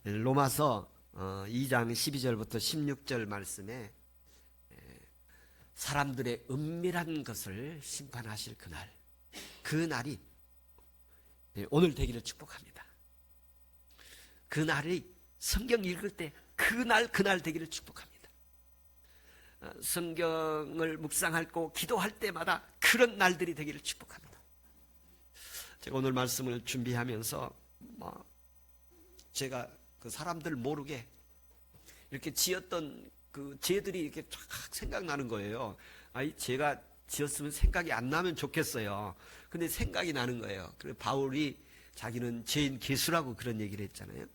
로마서 2장 12절부터 16절 말씀에 사람들의 은밀한 것을 심판하실 그날, 그 날이 오늘 되기를 축복합니다. 그 날이 성경 읽을 때 그날 되기를 축복합니다. 성경을 묵상하고 기도할 때마다 그런 날들이 되기를 축복합니다. 제가 오늘 말씀을 준비하면서 제가 그 사람들 모르게 이렇게 지었던 그 죄들이 이렇게 쫙 생각나는 거예요. 제가 지었으면 생각이 안 나면 좋겠어요. 근데 생각이 나는 거예요. 그래서 바울이 자기는 죄인 개수라고 그런 얘기를 했잖아요.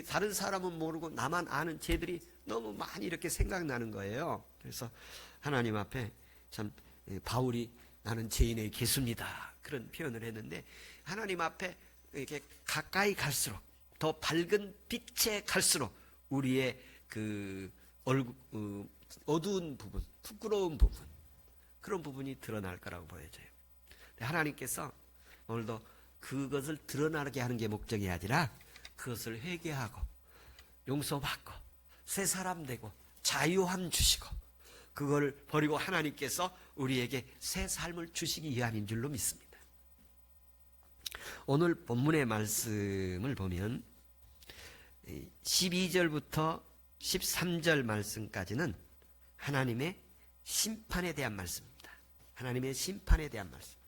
다른 사람은 모르고 나만 아는 죄들이 너무 많이 이렇게 생각나는 거예요. 그래서 하나님 앞에 참 바울이 나는 죄인의 개수입니다, 그런 표현을 했는데, 하나님 앞에 이렇게 가까이 갈수록, 더 밝은 빛에 갈수록 우리의 그 어두운 부분, 부끄러운 부분, 그런 부분이 드러날 거라고 보여져요. 하나님께서 오늘도 그것을 드러나게 하는 게 목적이 아니라 그것을 회개하고 용서받고 새 사람 되고 자유함 주시고 그걸 버리고 하나님께서 우리에게 새 삶을 주시기 위함인 줄로 믿습니다. 오늘 본문의 말씀을 보면 12절부터 13절 말씀까지는 하나님의 심판에 대한 말씀입니다. 하나님의 심판에 대한 말씀.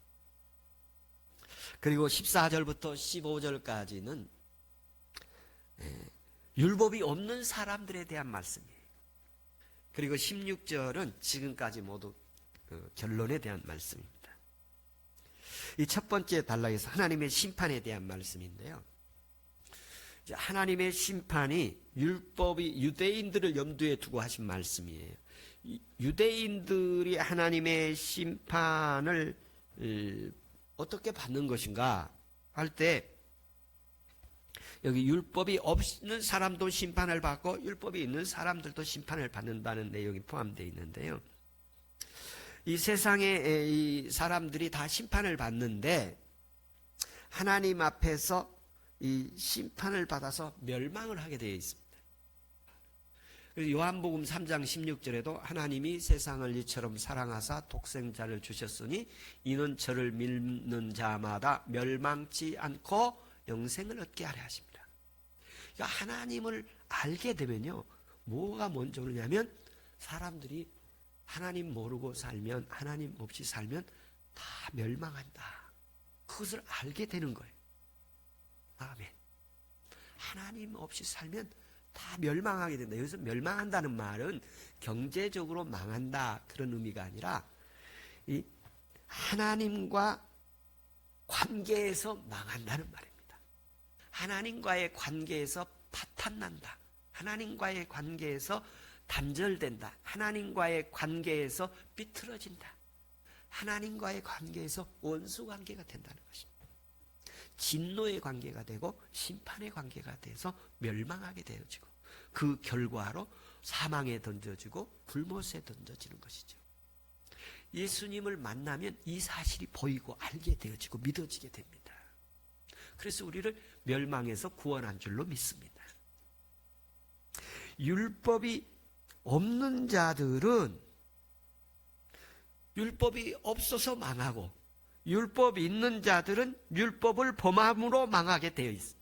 그리고 14절부터 15절까지는 율법이 없는 사람들에 대한 말씀이에요. 그리고 16절은 지금까지 모두 결론에 대한 말씀입니다. 이 첫 번째 단락에서 하나님의 심판에 대한 말씀인데요. 하나님의 심판이 율법이 유대인들을 염두에 두고 하신 말씀이에요. 유대인들이 하나님의 심판을 어떻게 받는 것인가 할 때, 여기 율법이 없는 사람도 심판을 받고 율법이 있는 사람들도 심판을 받는다는 내용이 포함되어 있는데요. 이 세상에 이 사람들이 다 심판을 받는데 하나님 앞에서 이 심판을 받아서 멸망을 하게 되어 있습니다. 그래서 요한복음 3장 16절에도 하나님이 세상을 이처럼 사랑하사 독생자를 주셨으니 이는 저를 믿는 자마다 멸망치 않고 영생을 얻게 하려 하십니다. 그러니까 하나님을 알게 되면요, 뭐가 먼저 오느냐면 사람들이 하나님 모르고 살면, 하나님 없이 살면 다 멸망한다, 그것을 알게 되는 거예요. 아멘. 하나님 없이 살면 다 멸망하게 된다. 여기서 멸망한다는 말은 경제적으로 망한다, 그런 의미가 아니라 이 하나님과 관계에서 망한다는 말입니다. 하나님과의 관계에서 파탄난다. 하나님과의 관계에서 단절된다. 하나님과의 관계에서 삐뚤어진다. 하나님과의 관계에서 원수 관계가 된다는 것입니다. 진노의 관계가 되고 심판의 관계가 돼서 멸망하게 되어지고 그 결과로 사망에 던져지고 불못에 던져지는 것이죠. 예수님을 만나면 이 사실이 보이고 알게 되어지고 믿어지게 됩니다. 그래서 우리를 멸망에서 구원한 줄로 믿습니다. 율법이 없는 자들은 율법이 없어서 망하고, 율법이 있는 자들은 율법을 범함으로 망하게 되어 있습니다.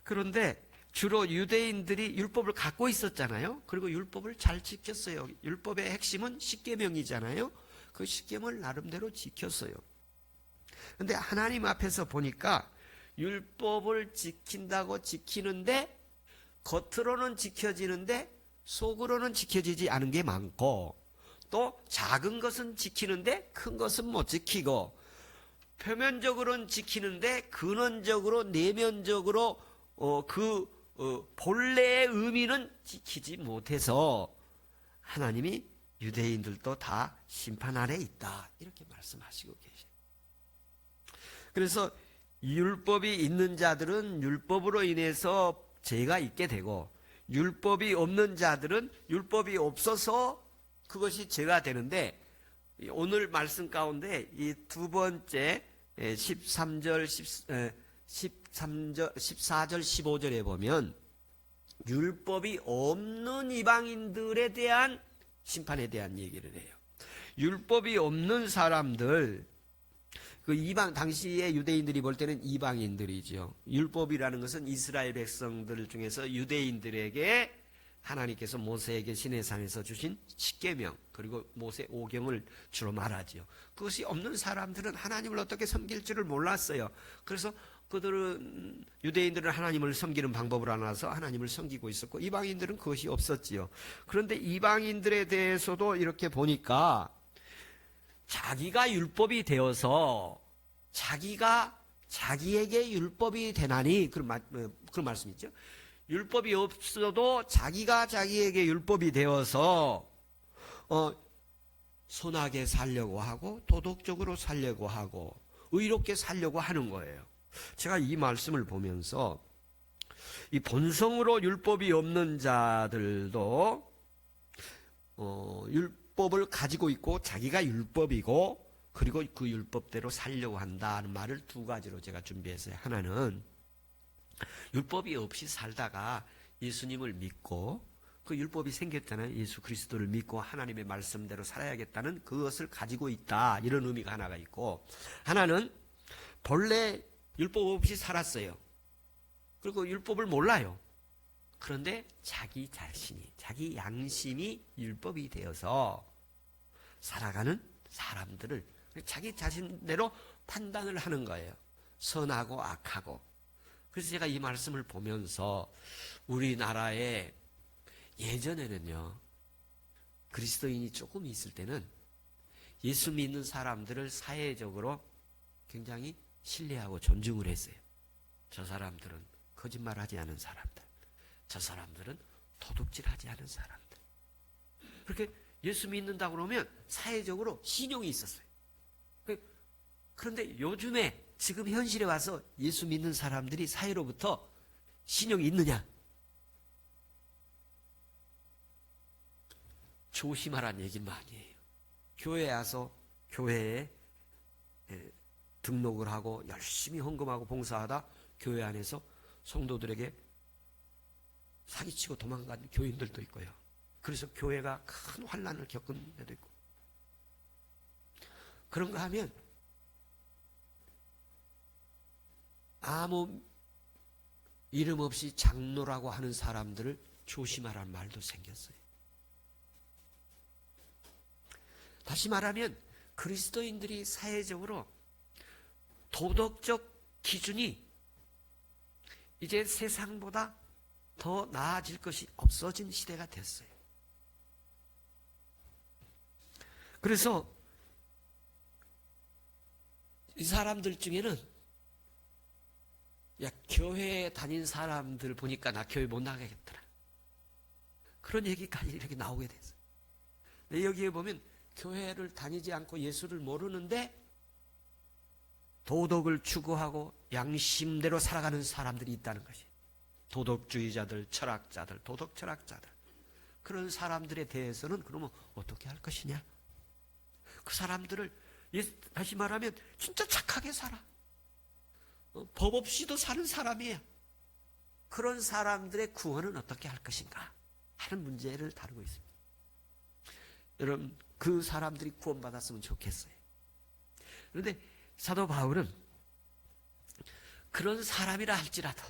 그런데 주로 유대인들이 율법을 갖고 있었잖아요. 그리고 율법을 잘 지켰어요. 율법의 핵심은 십계명이잖아요. 그 십계명을 나름대로 지켰어요. 그런데 하나님 앞에서 보니까 율법을 지킨다고 지키는데 겉으로는 지켜지는데 속으로는 지켜지지 않은 게 많고, 또 작은 것은 지키는데 큰 것은 못 지키고, 표면적으로는 지키는데 근원적으로 내면적으로 본래의 의미는 지키지 못해서 하나님이 유대인들도 다 심판 아래 있다, 이렇게 말씀하시고 계세요. 그래서 율법이 있는 자들은 율법으로 인해서 죄가 있게 되고, 율법이 없는 자들은 율법이 없어서 그것이 죄가 되는데, 오늘 말씀 가운데 이 두 번째 13절, 14절 15절에 보면 율법이 없는 이방인들에 대한 심판에 대한 얘기를 해요. 율법이 없는 사람들, 그 당시의 유대인들이 볼 때는 이방인들이죠. 율법이라는 것은 이스라엘 백성들 중에서 유대인들에게 하나님께서 모세에게 시내산에서 주신 십계명, 그리고 모세 오경을 주로 말하지요. 그것이 없는 사람들은 하나님을 어떻게 섬길 줄을 몰랐어요. 그래서 유대인들은 하나님을 섬기는 방법을 알아서 하나님을 섬기고 있었고, 이방인들은 그것이 없었지요. 그런데 이방인들에 대해서도 이렇게 보니까 자기가 율법이 되어서 자기에게 율법이 되나니, 그런 말씀이 있죠. 율법이 없어도 자기에게 율법이 되어서 선하게 살려고 하고 도덕적으로 살려고 하고 의롭게 살려고 하는 거예요. 제가 이 말씀을 보면서 이 본성으로 율법이 없는 자들도 율법을 가지고 있고 자기가 율법이고 그리고 그 율법대로 살려고 한다는 말을 두 가지로 제가 준비했어요. 하나는 율법이 없이 살다가 예수님을 믿고 그 율법이 생겼잖아요. 예수 그리스도를 믿고 하나님의 말씀대로 살아야겠다는 그것을 가지고 있다, 이런 의미가 하나가 있고, 하나는 본래 율법 없이 살았어요. 그리고 율법을 몰라요. 그런데 자기 자신이, 자기 양심이 율법이 되어서 살아가는 사람들을 자기 자신대로 판단을 하는 거예요. 선하고 악하고. 그래서 제가 이 말씀을 보면서 우리나라에 예전에는요, 그리스도인이 조금 있을 때는 예수 믿는 사람들을 사회적으로 굉장히 신뢰하고 존중을 했어요. 저 사람들은 거짓말하지 않은 사람들, 저 사람들은 도둑질하지 않은 사람들. 그렇게 예수 믿는다고 그러면 사회적으로 신용이 있었어요. 그런데 요즘에 지금 현실에 와서 예수 믿는 사람들이 사회로부터 신용이 있느냐? 조심하라는 얘기는 아니에요. 교회에 와서 교회에 등록을 하고 열심히 헌금하고 봉사하다 교회 안에서 성도들에게 사기치고 도망간 교인들도 있고요. 그래서 교회가 큰 환난을 겪은 데도 있고. 그런가 하면 아무 이름 없이 장로라고 하는 사람들을 조심하라는 말도 생겼어요. 다시 말하면 그리스도인들이 사회적으로 도덕적 기준이 이제 세상보다 더 나아질 것이 없어진 시대가 됐어요. 그래서 이 사람들 중에는 교회에 다닌 사람들 보니까 나 교회 못 나가겠더라, 그런 얘기까지 이렇게 나오게 됐어요. 근데 여기에 보면 교회를 다니지 않고 예수를 모르는데 도덕을 추구하고 양심대로 살아가는 사람들이 있다는 것이, 도덕주의자들, 철학자들, 도덕 철학자들, 그런 사람들에 대해서는 그러면 어떻게 할 것이냐? 그 사람들을 다시 말하면 진짜 착하게 살아, 법 없이도 사는 사람이에요. 그런 사람들의 구원은 어떻게 할 것인가 하는 문제를 다루고 있습니다. 여러분, 그 사람들이 구원받았으면 좋겠어요. 그런데 사도 바울은 그런 사람이라 할지라도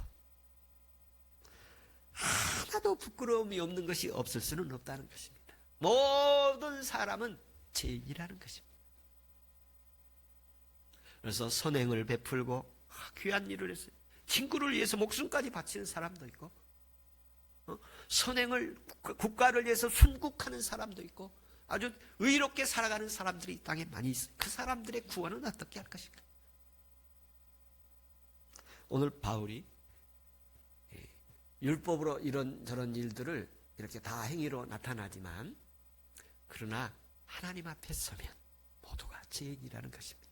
하나도 부끄러움이 없는 것이 없을 수는 없다는 것입니다. 모든 사람은 죄인이라는 것입니다. 그래서 선행을 베풀고 귀한 일을 했어요. 친구를 위해서 목숨까지 바치는 사람도 있고, 선행을 국가를 위해서 순국하는 사람도 있고, 아주 의롭게 살아가는 사람들이 이 땅에 많이 있어요. 그 사람들의 구원은 어떻게 할 것인가? 오늘 바울이 율법으로 이런저런 일들을 이렇게 다 행위로 나타나지만, 그러나 하나님 앞에 서면 모두가 죄인이라는 것입니다.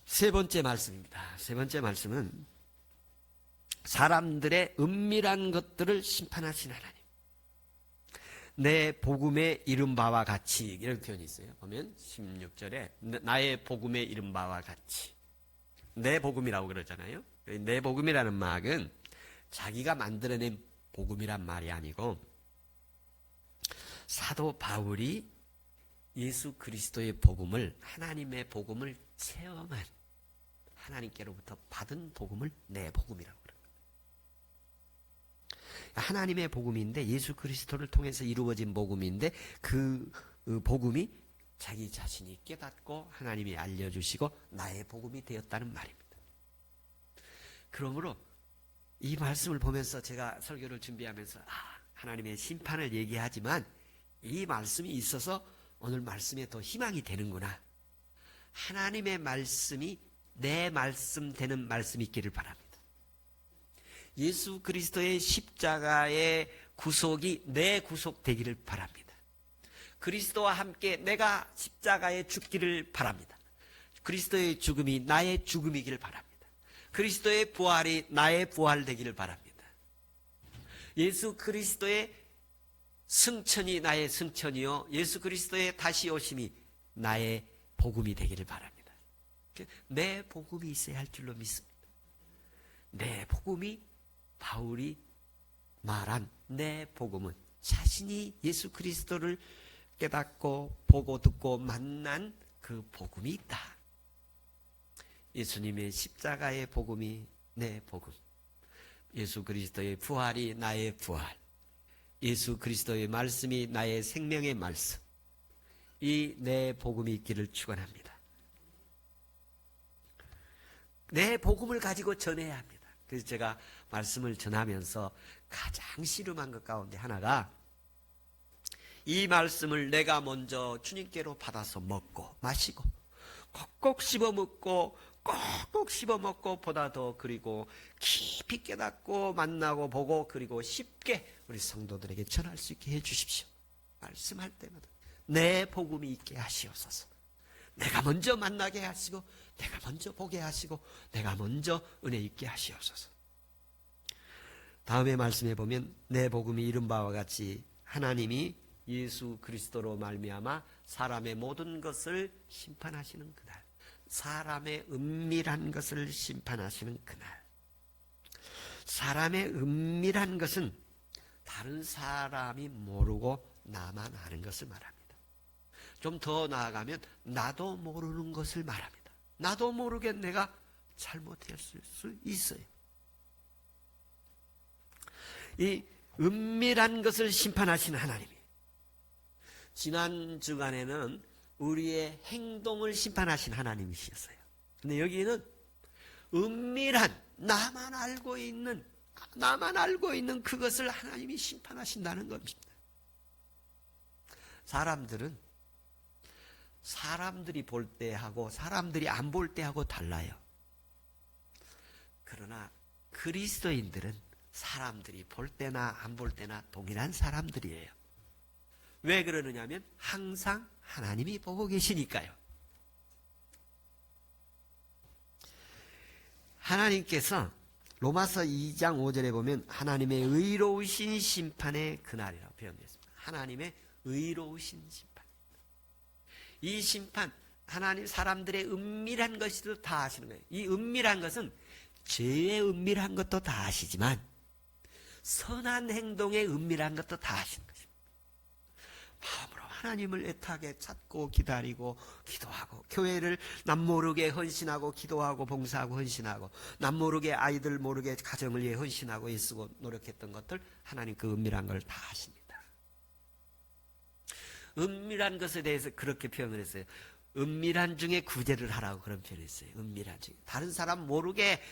세 번째 말씀입니다. 세 번째 말씀은 사람들의 은밀한 것들을 심판하신 하나님, 내 복음에 이른 바와 같이, 이런 표현이 있어요. 보면 16절에 나의 복음에 이른 바와 같이. 내 복음이라고 그러잖아요. 내 복음이라는 말은 자기가 만들어낸 복음이란 말이 아니고 사도 바울이 예수 그리스도의 복음을, 하나님의 복음을 체험한, 하나님께로부터 받은 복음을 내 복음이라고 그래요. 하나님의 복음인데, 예수 그리스도를 통해서 이루어진 복음인데, 그 복음이 자기 자신이 깨닫고 하나님이 알려주시고 나의 복음이 되었다는 말입니다. 그러므로 이 말씀을 보면서 제가 설교를 준비하면서 하나님의 심판을 얘기하지만 이 말씀이 있어서 오늘 말씀에 더 희망이 되는구나. 하나님의 말씀이 내 말씀 되는 말씀이 있기를 바랍니다. 예수 그리스도의 십자가의 구속이 내 구속 되기를 바랍니다. 그리스도와 함께 내가 십자가에 죽기를 바랍니다. 그리스도의 죽음이 나의 죽음이기를 바랍니다. 그리스도의 부활이 나의 부활 되기를 바랍니다. 예수 그리스도의 승천이 나의 승천이요, 예수 그리스도의 다시 오심이 나의 복음이 되기를 바랍니다. 내 복음이 있어야 할 줄로 믿습니다. 내 복음이, 바울이 말한 내 복음은 자신이 예수 그리스도를 깨닫고 보고 듣고 만난 그 복음이 있다. 예수님의 십자가의 복음이 내 복음, 예수 그리스도의 부활이 나의 부활, 예수 그리스도의 말씀이 나의 생명의 말씀, 이 내 복음이 있기를 축원합니다. 내 복음을 가지고 전해야 합니다. 그래서 제가 말씀을 전하면서 가장 씨름한 것 가운데 하나가, 이 말씀을 내가 먼저 주님께로 받아서 먹고 마시고 꼭꼭 씹어 먹고 꼭꼭 씹어 먹고 보다 더 그리고 깊이 깨닫고 만나고 보고 그리고 쉽게 우리 성도들에게 전할 수 있게 해 주십시오. 말씀할 때마다 내 복음이 있게 하시옵소서. 내가 먼저 만나게 하시고 내가 먼저 보게 하시고 내가 먼저 은혜 있게 하시옵소서. 다음에 말씀해 보면 내 복음이 이른 바와 같이 하나님이 예수 그리스도로 말미암아 사람의 모든 것을 심판하시는 그날, 사람의 은밀한 것을 심판하시는 그날. 사람의 은밀한 것은 다른 사람이 모르고 나만 아는 것을 말합니다. 좀 더 나아가면 나도 모르는 것을 말합니다. 나도 모르게 내가 잘못했을 수 있어요. 이 은밀한 것을 심판하시는 하나님이, 지난 주간에는 우리의 행동을 심판하신 하나님이셨어요. 근데 여기는 은밀한 나만 알고 있는 그것을 하나님이 심판하신다는 겁니다. 사람들은 사람들이 볼 때하고 사람들이 안 볼 때하고 달라요. 그러나 그리스도인들은 사람들이 볼 때나 안 볼 때나 동일한 사람들이에요. 왜 그러느냐면 항상 하나님이 보고 계시니까요. 하나님께서 로마서 2장 5절에 보면 하나님의 의로우신 심판의 그날이라고 표현했습니다. 하나님의 의로우신 심판. 이 심판, 하나님 사람들의 은밀한 것도 다 아시는 거예요. 이 은밀한 것은 죄의 은밀한 것도 다 아시지만 선한 행동의 은밀한 것도 다 아시는 것입니다. 마음으로 하나님을 애타게 찾고 기다리고 기도하고 교회를 남모르게 헌신하고 기도하고 봉사하고 헌신하고 남모르게 아이들 모르게 가정을 위해 헌신하고 애쓰고 노력했던 것들, 하나님 그 은밀한 걸 다 아십니다. 은밀한 것에 대해서 그렇게 표현을 했어요. 은밀한 중에 구제를 하라고 그런 표현을 했어요. 은밀한 중에. 다른 사람 모르게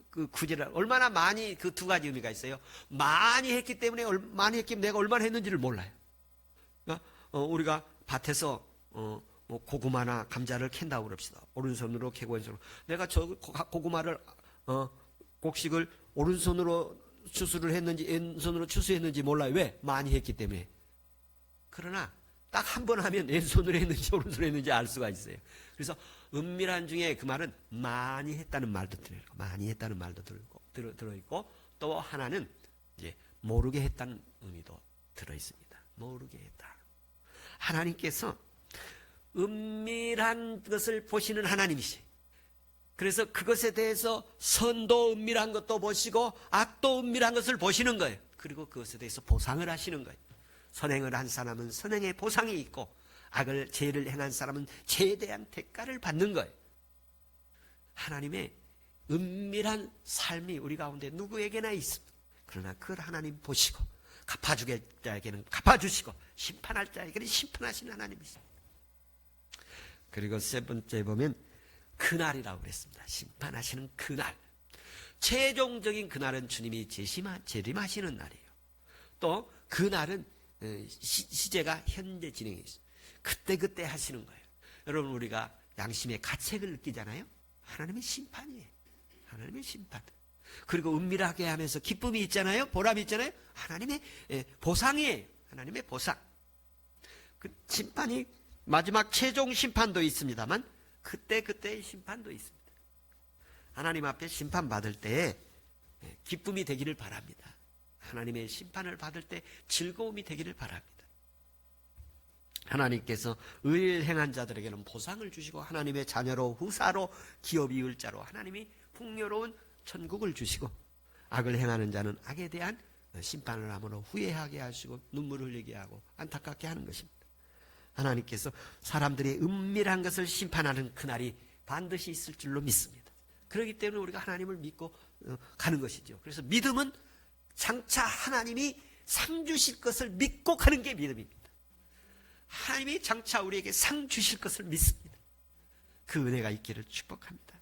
그 구제를, 얼마나 많이, 그 두 가지 의미가 있어요. 많이 했기 때문에, 많이 했기 때문에 내가 얼마나 했는지를 몰라요. 우리가 밭에서 뭐 고구마나 감자를 캔다고 그럽시다. 오른손으로 캐고 왼손으로. 내가 저 고구마를 곡식을 오른손으로 추수를 했는지 왼손으로 추수했는지 몰라요. 왜? 많이 했기 때문에. 그러나 딱 한 번 하면 왼손으로 했는지 오른손으로 했는지 알 수가 있어요. 그래서 은밀한 중에 그 말은 많이 했다는 말도 들어있고, 많이 했다는 말도 들어있고, 또 하나는 이제 모르게 했다는 의미도 들어있습니다. 모르게 했다. 하나님께서 은밀한 것을 보시는 하나님이시. 그래서 그것에 대해서 선도 은밀한 것도 보시고 악도 은밀한 것을 보시는 거예요. 그리고 그것에 대해서 보상을 하시는 거예요. 선행을 한 사람은 선행의 보상이 있고 악을 죄를 행한 사람은 죄에 대한 대가를 받는 거예요. 하나님의 은밀한 삶이 우리 가운데 누구에게나 있습니다. 그러나 그걸 하나님 보시고 갚아주길 자에게는 갚아주시고 심판할 자에게는 심판하시는 하나님이십니다. 그리고 세 번째 보면 그날이라고 그랬습니다. 심판하시는 그날. 최종적인 그날은 주님이 재림하시는 날이에요. 또 그날은 시제가 현재 진행해 있어요. 그때 하시는 거예요. 여러분, 우리가 양심의 가책을 느끼잖아요. 하나님의 심판이에요. 하나님의 심판. 그리고 은밀하게 하면서 기쁨이 있잖아요. 보람이 있잖아요. 하나님의 보상이에요. 하나님의 보상. 그 심판이 마지막 최종 심판도 있습니다만 그때의 심판도 있습니다. 하나님 앞에 심판받을 때에 기쁨이 되기를 바랍니다. 하나님의 심판을 받을 때 즐거움이 되기를 바랍니다. 하나님께서 의를 행한 자들에게는 보상을 주시고 하나님의 자녀로 후사로 기업 이을 자로 하나님이 풍요로운 천국을 주시고 악을 행하는 자는 악에 대한 심판을 함으로 후회하게 하시고 눈물을 흘리게 하고 안타깝게 하는 것입니다. 하나님께서 사람들의 은밀한 것을 심판하는 그날이 반드시 있을 줄로 믿습니다. 그렇기 때문에 우리가 하나님을 믿고 가는 것이죠. 그래서 믿음은 장차 하나님이 상 주실 것을 믿고 가는 게 믿음입니다. 하나님이 장차 우리에게 상 주실 것을 믿습니다. 그 은혜가 있기를 축복합니다.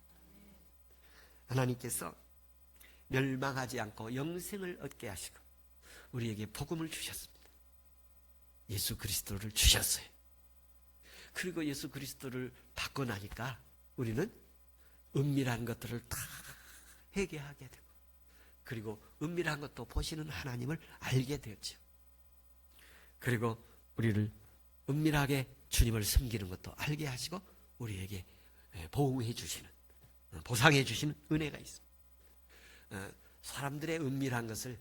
하나님께서 멸망하지 않고 영생을 얻게 하시고 우리에게 복음을 주셨습니다. 예수 그리스도를 주셨어요. 그리고 예수 그리스도를 받고 나니까 우리는 은밀한 것들을 다 회개하게 되고 그리고 은밀한 것도 보시는 하나님을 알게 되었죠. 그리고 우리를 은밀하게 주님을 섬기는 것도 알게 하시고 우리에게 보호해 주시는, 보상해 주시는 은혜가 있습니다. 사람들의 은밀한 것을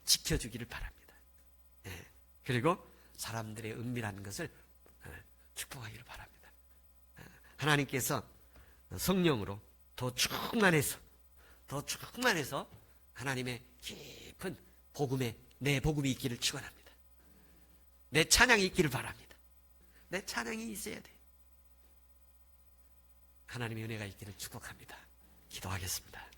지켜주기를 바랍니다. 그리고 사람들의 은밀한 것을 축복하기를 바랍니다. 하나님께서 성령으로 더 충만해서 하나님의 깊은 복음에 내 복음이 있기를 축원합니다. 내 찬양이 있기를 바랍니다. 내 찬양이 있어야 돼. 하나님의 은혜가 있기를 축복합니다. 기도하겠습니다.